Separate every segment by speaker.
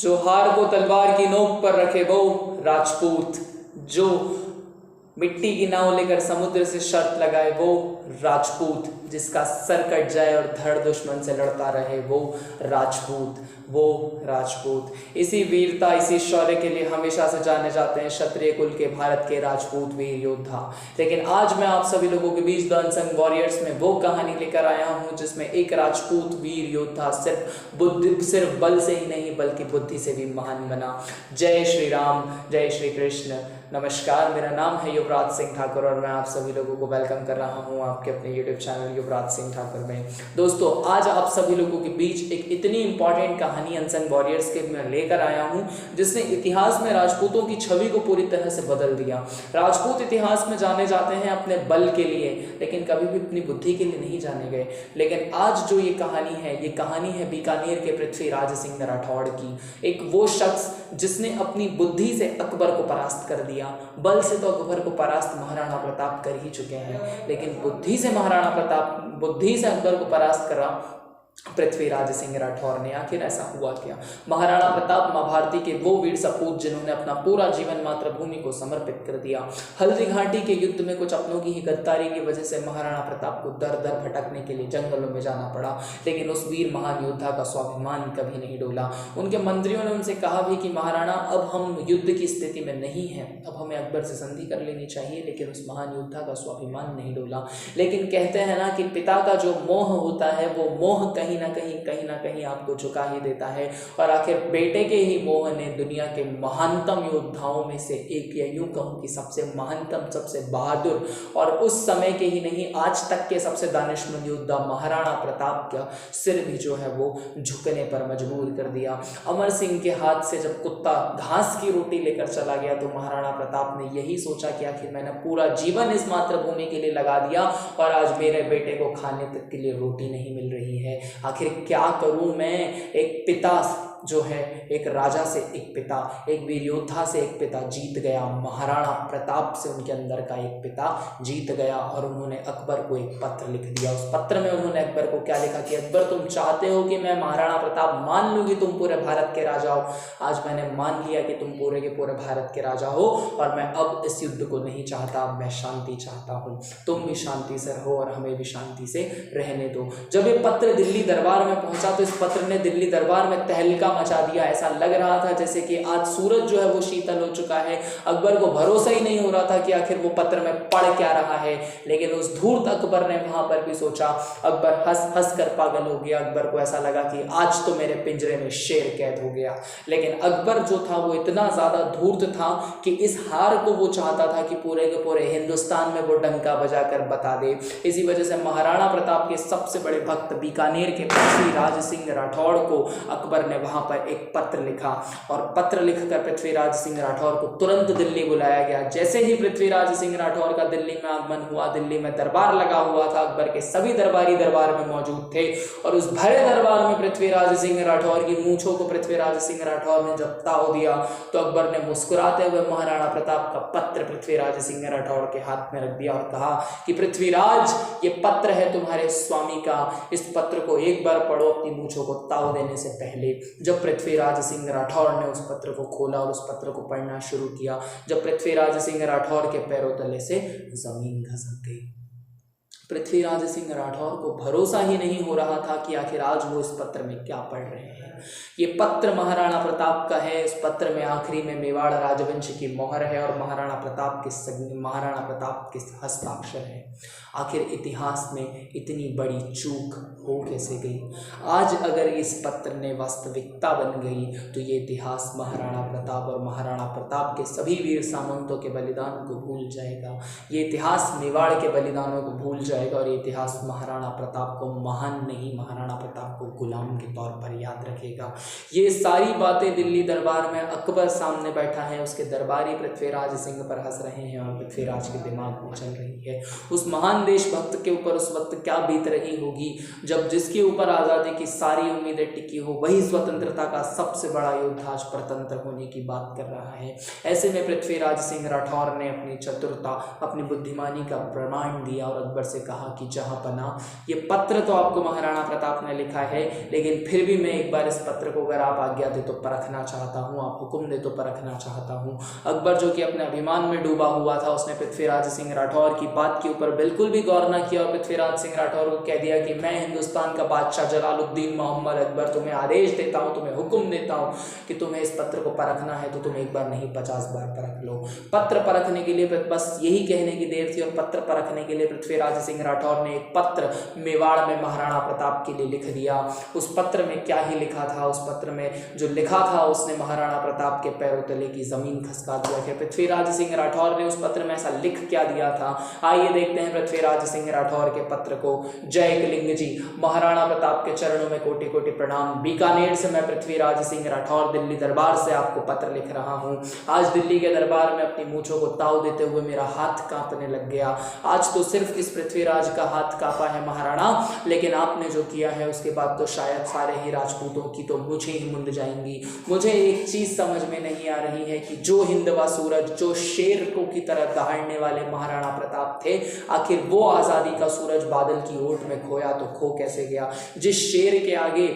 Speaker 1: जो हार को तलवार की नोक पर रखे वो राजपूत, जो मिट्टी की नाव लेकर समुद्र से शर्त लगाए वो राजपूत, जिसका सर कट जाए और धड़ दुश्मन से लड़ता रहे वो राजपूत, वो राजपूत। इसी वीरता, इसी शौर्य के लिए हमेशा से जाने जाते हैं क्षत्रिय कुल के भारत के राजपूत वीर योद्धा। लेकिन आज मैं आप सभी लोगों के बीच द अनसंग वॉरियर्स में वो कहानी लेकर आया हूं जिसमें एक राजपूत वीर योद्धा सिर्फ बल से ही नहीं बल्कि बुद्धि से भी महान बना। जय श्री राम, जय श्री कृष्ण। नमस्कार, मेरा नाम है युवराज सिंह ठाकुर और मैं आप सभी लोगों को वेलकम कर रहा हूं आपके अपने यूट्यूब चैनल युवराज सिंह ठाकुर में। दोस्तों, आज आप सभी लोगों के बीच एक इतनी इंपॉर्टेंट कहानी अनसंग वॉरियर्स के मैं लेकर आया हूं जिसने इतिहास में राजपूतों की छवि को पूरी तरह से बदल दिया। राजपूत इतिहास में जाने जाते हैं अपने बल के लिए, लेकिन कभी भी अपनी बुद्धि के लिए नहीं जाने गए। लेकिन आज जो ये कहानी है बीकानेर के पृथ्वीराज सिंह राठौड़ की। एक वो शख्स जिसने अपनी बुद्धि से अकबर को परास्त कर दिया। बल से तो अकबर को परास्त महाराणा प्रताप कर ही चुके हैं, लेकिन बुद्धि से अकबर को परास्त करा पृथ्वीराज सिंह राठौर ने। आखिर ऐसा हुआ क्या? महाराणा प्रताप मां भारती के वो वीर सपूत जिन्होंने अपना पूरा जीवन मातृभूमि को समर्पित कर दिया। हल्दी घाटी के युद्ध में कुछ अपनों की ही गद्दारी की वजह से महाराणा प्रताप को दर दर भटकने के लिए जंगलों में जाना पड़ा, लेकिन उस वीर महान योद्धा का स्वाभिमान कभी नहीं डोला। उनके मंत्रियों ने उनसे कहा भी कि महाराणा, अब हम युद्ध की स्थिति में नहीं हैं, अब हमें अकबर से संधि कर लेनी चाहिए, लेकिन उस महान योद्धा का स्वाभिमान नहीं डोला। लेकिन कहते हैं ना कि पिता का जो मोह होता है वो मोह कहीं ना कहीं आपको झुका ही देता है। और आखिर बेटे के ही मोह ने दुनिया के महानतम योद्धाओं में से एक, या यूं कहूं कि सबसे महानतम, सबसे बहादुर और उस समय के ही नहीं आज तक के सबसे दानिशमंद योद्धा महाराणा प्रताप का सिर भी जो है वो झुकने पर मजबूर कर दिया। अमर सिंह के हाथ से जब कुत्ता घास की रोटी लेकर चला गया तो महाराणा प्रताप ने यही सोचा कि आखिर मैंने पूरा जीवन इस मातृभूमि के लिए लगा दिया और आज मेरे बेटे को खाने तक के लिए रोटी नहीं मिल रही है। आखिर क्या करूं मैं? एक पिता जो है, एक राजा से एक पिता, एक वीर योद्धा से एक पिता जीत गया। महाराणा प्रताप से उनके अंदर का एक पिता जीत गया और उन्होंने अकबर को एक पत्र लिख दिया। उस पत्र में उन्होंने अकबर को क्या लिखा कि अकबर, तुम चाहते हो कि मैं महाराणा प्रताप मान लूँ कि तुम पूरे भारत के राजा हो। आज मैंने मान लिया कि तुम पूरे के पूरे भारत के राजा हो और मैं अब इस युद्ध को नहीं चाहता, मैं शांति चाहता हूँ। तुम भी शांति से रहो और हमें भी शांति से रहने दो। जब ये पत्र दिल्ली दरबार में पहुंचा तो इस पत्र ने दिल्ली दरबार में तहलका मचा दिया। ऐसा लग रहा था जैसे कि आज सूरज जो है वो शीतल हो चुका है। अकबर को भरोसा ही नहीं हो रहा था कि आखिर वो पत्र में पढ़ क्या रहा है। लेकिन उस धूर्त अकबर ने वहां पर भी सोचा, अकबर हंस कर पागल हो गया। अकबर को ऐसा लगा कि आज तो मेरे पिंजरे में शेर कैद हो गया। लेकिन अकबर जो था वो इतना ज्यादा धूर्त था कि इस हार को वो चाहता था कि पूरे के पूरे हिंदुस्तान में वो डंका बजाकर बता दे। इसी वजह से महाराणा प्रताप के सबसे बड़े भक्त बीकानेर के पृथ्वीराज सिंह राठौड़ को अकबर ने वहां पर एक पत्र लिखा और पत्र लिखकर पृथ्वीराज सिंह राठौर को तुरंत दिल्ली बुलाया गया। जैसे ही पृथ्वीराज सिंह राठौर का दिल्ली में आगमन हुआ, दिल्ली में दरबार लगा हुआ था, अकबर के सभी दरबारी दरबार में मौजूद थे और उस भरे दरबार में पृथ्वीराज सिंह राठौर की मूंछों को पृथ्वीराज सिंह राठौर ने जब ताव दिया तो अकबर ने मुस्कुराते हुए महाराणा प्रताप का पत्र पृथ्वीराज सिंह राठौर के हाथ में रख दिया और कहा कि पृथ्वीराज, ये पत्र है तुम्हारे स्वामी का, इस पत्र को एक बार पढ़ो अपनी मूंछों को ताव देने से पहले। जब पृथ्वीराज सिंह राठौर ने उस पत्र को खोला और उस पत्र को पढ़ना शुरू किया, जब पृथ्वीराज सिंह राठौर के पैरों तले से जमीन खसक गई। पृथ्वीराज सिंह राठौर को भरोसा ही नहीं हो रहा था कि आखिर आज वो इस पत्र में क्या पढ़ रहे हैं। ये पत्र महाराणा प्रताप का है। इस पत्र में आखिरी में मेवाड़ राजवंश की मोहर है और महाराणा प्रताप के हस्ताक्षर है। आखिर इतिहास में इतनी बड़ी चूक हो कैसे गई? आज अगर इस पत्र ने वास्तविकता बन गई तो ये इतिहास महाराणा प्रताप और महाराणा प्रताप के सभी वीर सामंतों के बलिदान को भूल जाएगा। ये इतिहास मेवाड़ के बलिदानों को भूल जाएगा और ये इतिहास महाराणा प्रताप को महान नहीं, महाराणा प्रताप को गुलाम के तौर पर याद रखेगा। ये सारी बातें दिल्ली दरबार में अकबर सामने बैठा है, उसके दरबारी पृथ्वीराज सिंह पर हंस रहे हैं और पृथ्वीराज के दिमाग में चल रही है उस महान देशभक्त के ऊपर उस वक्त क्या बीत रही होगी जब जिसके ऊपर आज़ादी की सारी उम्मीदें टिकी हो, वही स्वतंत्रता का सबसे बड़ा योद्धा आज परतंत्र होने की बात कर रहा है। ऐसे में पृथ्वीराज सिंह राठौर ने अपनी चतुरता, अपनी बुद्धिमानी का प्रमाण दिया और अकबर से कहा कि जहाँ पना, ये पत्र तो आपको महाराणा प्रताप ने लिखा है, लेकिन फिर भी मैं एक बार इस इस पत्र को अगर आप आज्ञा दे तो परखना चाहता हूँ, आप हुक्म दे तो परखना चाहता हूँ। अकबर जो कि अपने अभिमान में डूबा हुआ था, उसने पृथ्वीराज सिंह राठौर की बात के ऊपर बिल्कुल भी गौर न किया और पृथ्वीराज सिंह राठौर को कह दिया कि मैं हिंदुस्तान का बादशाह जलालुद्दीन मोहम्मद अकबर तुम्हें आदेश देता हूँ, तुम्हें हुक्म देता हूँ कि तुम्हें इस पत्र को परखना है तो तुम एक बार नहीं 50 बार परख लो। पत्र परखने के लिए बस यही कहने की देर थी और पत्र परखने के लिए पृथ्वीराज सिंह राठौर ने एक पत्र मेवाड़ में महाराणा प्रताप के लिए लिख दिया। उस पत्र में क्या ही लिखा था, उस पत्र में जो लिखा था उसने महाराणा प्रताप के पैरों तले की जमीन खसका दिया कि पृथ्वीराज सिंह राठौर ने उस पत्र में ऐसा लिख क्या दिया था। आइए देखते हैं पृथ्वीराज सिंह राठौर के पत्र को। जय कलिंग जी, महाराणा प्रताप के चरणों में कोटि कोटि प्रणाम। बीकानेर से मैं पृथ्वीराज सिंह राठौर दिल्ली दरबार से आपको पत्र लिख रहा हूँ। आज दिल्ली के दरबार में अपनी मूंछों को ताव देते हुए मेरा हाथ कांपने लग गया। आज तो सिर्फ इस पृथ्वीराज का हाथ कांपा है महाराणा, लेकिन आपने जो किया है उसके बाद तो शायद सारे ही राजपूतों की तो मुझे ही मुंद जाएंगी। मुझे एक चीज समझ में नहीं आ रही है कि जो हिंदवा सूरज, जो शेर को की तरह दहाड़ने वाले महाराणा प्रताप थे, आखिर वो आजादी का सूरज बादल की ओट में खोया तो खो कैसे गया। जिस शेर के आगे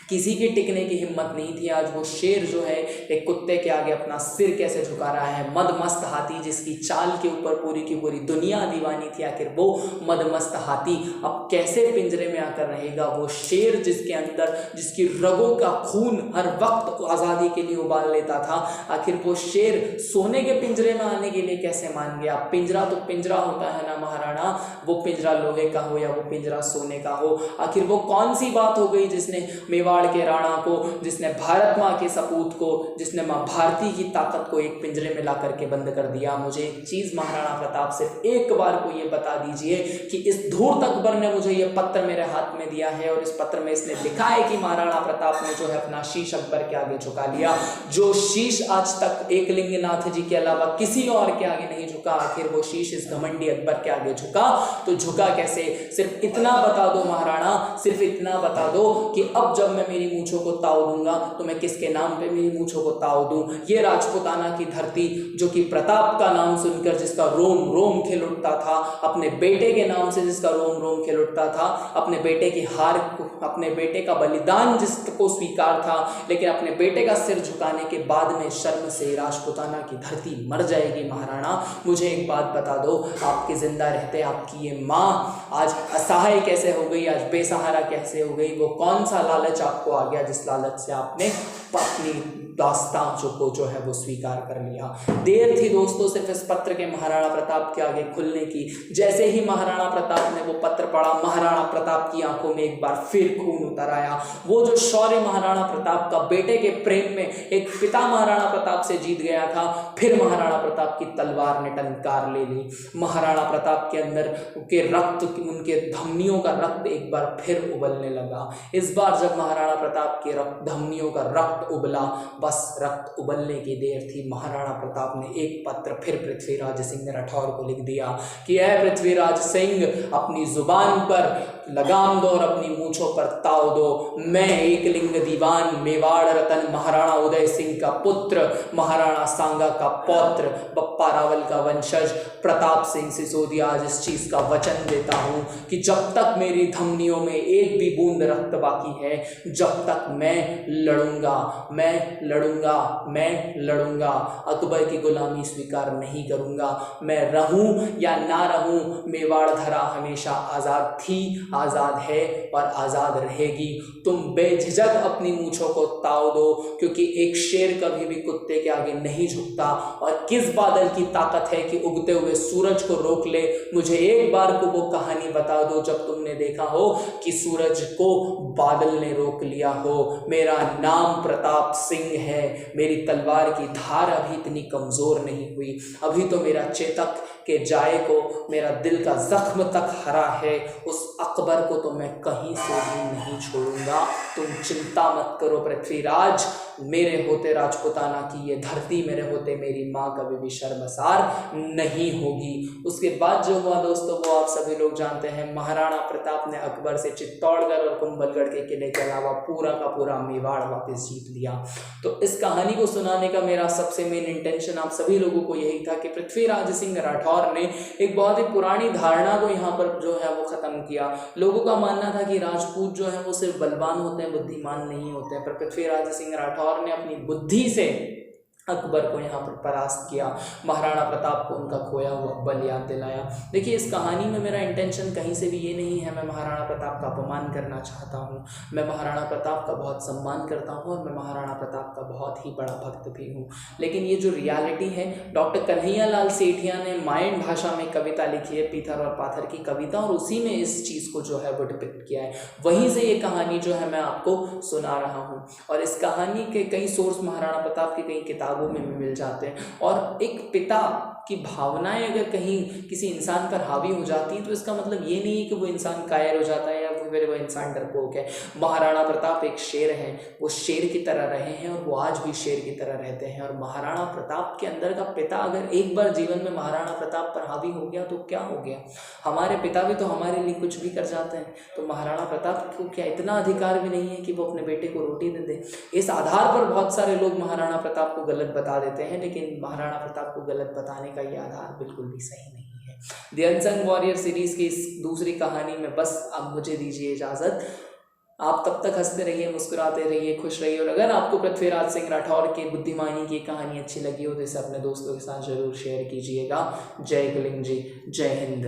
Speaker 1: किसी की टिकने की हिम्मत नहीं थी, आज वो शेर जो है एक कुत्ते के आगे अपना सिर कैसे झुका रहा है। मदमस्त हाथी जिसकी चाल के ऊपर पूरी की पूरी दुनिया दीवानी थी, आखिर वो मदमस्त हाथी अब कैसे पिंजरे में आकर रहेगा। वो शेर जिसके अंदर, जिसकी रगों का खून हर वक्त आज़ादी के लिए उबाल लेता था, आखिर वो शेर सोने के पिंजरे में आने के लिए कैसे मान गया। पिंजरा तो पिंजरा होता है ना महाराणा, वो पिंजरा लोहे का हो या वो पिंजरा सोने का हो। आखिर वो कौन सी बात हो गई जिसने मेवाड़ के राणा को, जिसने भारत माँ के सपूत को, जिसने माँ भारती की ताकत को एक पिंजरे में ला करके बंद कर दिया। मुझे एक चीज महाराणा प्रताप सिर्फ एक बार को ये बता दीजिए कि इस धूर्त अकबर ने मुझे ये पत्र मेरे हाथ में दिया है और इस पत्र में इसने लिखा है कि महाराणा प्रताप ने जो है अपना शीश अकबर के आगे झुका लिया। जो शीश आज तक एकलिंगनाथ जी के अलावा किसी और के आगे नहीं झुका, आखिर वो शीश इस घमंडी अकबर के आगे झुका तो झुका कैसे। सिर्फ इतना बता दो महाराणा, सिर्फ इतना बता दो कि अब जब मैं मेरी मूंछों को ताव दूंगा तो मैं किसके नाम पे मेरी मूंछों को ताव दूं। ये राजपूताना की धरती जो कि प्रताप का नाम सुनकर जिसका रोम रोम खिल उठता था, अपने बेटे के नाम से जिसका रोम रोम खिल उठता था, अपने बेटे की हार, अपने बेटे का बलिदान जिसको स्वीकार था, लेकिन अपने बेटे का सिर झुकाने के बाद में शर्म से राजपूताना की धरती मर जाएगी। महाराणा मुझे एक बात बता दो, आपके जिंदा रहते आपकी ये माँ आज असहाय कैसे हो गई, आज बेसहारा कैसे हो गई। वो कौन सा लालच आपको आ गया जिस लालच से आपने अपनी दास्तां जो है वो स्वीकार कर लिया। देर थी दोस्तों सिर्फ इस पत्र के महाराणा प्रताप के आगे खुलने की। जैसे ही महाराणा प्रताप ने वो पत्र पढ़ा, महाराणा प्रताप की आंखों में एक बार फिर खून उतर आया। वो जो शौर्य महाराणा प्रताप का बेटे के प्रेम में एक पिता महाराणा प्रताप से जीत गया था, फिर महाराणा प्रताप की तलवार ने टंकार ले ली। महाराणा प्रताप के अंदर के रक्त, उनके धमनियों का रक्त एक बार फिर उबलने लगा। इस बार जब महाराणा प्रताप के धमनियों का रक्त उबला, बस रक्त उबलने की देर थी। महाराणा प्रताप ने एक पत्र फिर पृथ्वीराज सिंह राठौर को लिख दिया कि ऐ पृथ्वीराज सिंह, अपनी जुबान पर लगाम दो और अपनी मूंछों पर ताव दो। मैं एकलिंग दीवान मेवाड़ रतन महाराणा उदय सिंह का पुत्र, महाराणा सांगा का पौत्र, बप्पा रावल का वंशज प्रताप सिंह सिसोदिया आज इस चीज का वचन देता हूं कि जब तक मेरी धमनियों में एक भी बूंद रक्त बाकी है, जब तक मैं लड़ूंगा, मैं लड़ूंगा, मैं लड़ूंगा। अकबर की गुलामी स्वीकार नहीं करूंगा। मैं रहूं या ना रहूं, मेवाड़ धरा हमेशा आजाद थी, आजाद है और आजाद रहेगी। तुम बेझिझक अपनी मूंछों को ताव दो, क्योंकि एक शेर कभी भी कुत्ते के आगे नहीं झुकता। और किस बादल की ताकत है कि उगते हुए सूरज को रोक ले। मुझे एक बार को वो कहानी बता दो जब तुमने देखा हो कि सूरज को बादल ने रोक लिया हो। मेरा नाम प्रताप सिंह है, मेरी तलवार की धार अभी इतनी कमजोर नहीं हुई। अभी तो मेरा चेतक के जाए को, मेरा दिल का जख्म तक हरा है। उस अकबर को तो मैं कहीं से भी नहीं छोड़ूंगा। तुम चिंता मत करो पृथ्वीराज, मेरे होते राजपूताना की ये धरती, मेरे होते मेरी माँ कभी भी शर्मसार नहीं होगी। उसके बाद जो हुआ दोस्तों वो आप सभी लोग जानते हैं। महाराणा प्रताप ने अकबर से चित्तौड़गढ़ और कुंभलगढ़ के किले के अलावा पूरा का पूरा मेवाड़ वापस जीत लिया। तो इस कहानी को सुनाने का मेरा सबसे मेन इंटेंशन आप सभी लोगों को यही था कि पृथ्वीराज सिंह राठौर राठौर ने एक बहुत ही पुरानी धारणा को यहाँ पर जो है वो ख़त्म किया। लोगों का मानना था कि राजपूत जो है वो सिर्फ बलवान होते हैं, बुद्धिमान नहीं होते हैं, पर पृथ्वीराज सिंह राठौर ने अपनी बुद्धि से अकबर को यहाँ पर परास्त किया, महाराणा प्रताप को उनका खोया हुआ बल याद दिलाया। देखिए, इस कहानी में मेरा इंटेंशन कहीं से भी ये नहीं है मैं महाराणा प्रताप का अपमान करना चाहता हूँ। मैं महाराणा प्रताप का बहुत सम्मान करता हूँ और मैं महाराणा प्रताप का बहुत ही बड़ा भक्त भी हूँ। लेकिन ये जो रियलिटी है, डॉक्टर कन्हैया लाल सेठिया ने मायन भाषा में कविता लिखी है, पीथर और पाथर की कविता, और उसी में इस चीज़ को जो है वो डिपिक्ट किया है। वहीं से ये कहानी जो है मैं आपको सुना रहा हूँ। और इस कहानी के कई सोर्स महाराणा प्रताप की कई किताबों में मिल जाते हैं। और एक पिता की भावनाएं अगर कहीं किसी इंसान पर हावी हो जाती है तो इसका मतलब ये नहीं है कि वो इंसान कायर हो जाता है या फिर वो इंसान डरपोक है। महाराणा प्रताप एक शेर है, वो शेर की तरह रहे हैं और वो आज भी शेर की तरह रहते हैं। और महाराणा प्रताप के अंदर का पिता अगर एक बार जीवन में महाराणा प्रताप पर हावी हो गया तो क्या हो गया। हमारे पिता भी तो हमारे लिए कुछ भी कर जाते हैं, तो महाराणा प्रताप को क्या इतना अधिकार भी नहीं है कि वो अपने बेटे को रोटी दे दे। इस आधार पर बहुत सारे लोग महाराणा प्रताप को गलत बता देते हैं, लेकिन महाराणा प्रताप को गलत बताने का ये आधार बिल्कुल भी सही नहीं है। द अनसंग वॉरियर सीरीज की इस दूसरी कहानी में बस अब मुझे दीजिए इजाज़त। आप तब तक हंसते रहिए, मुस्कुराते रहिए, खुश रहिए। और अगर आपको पृथ्वीराज सिंह राठौर के बुद्धिमानी की कहानी अच्छी लगी हो तो इसे अपने दोस्तों के साथ जरूर शेयर कीजिएगा। जय कलिंग जी, जय हिंद।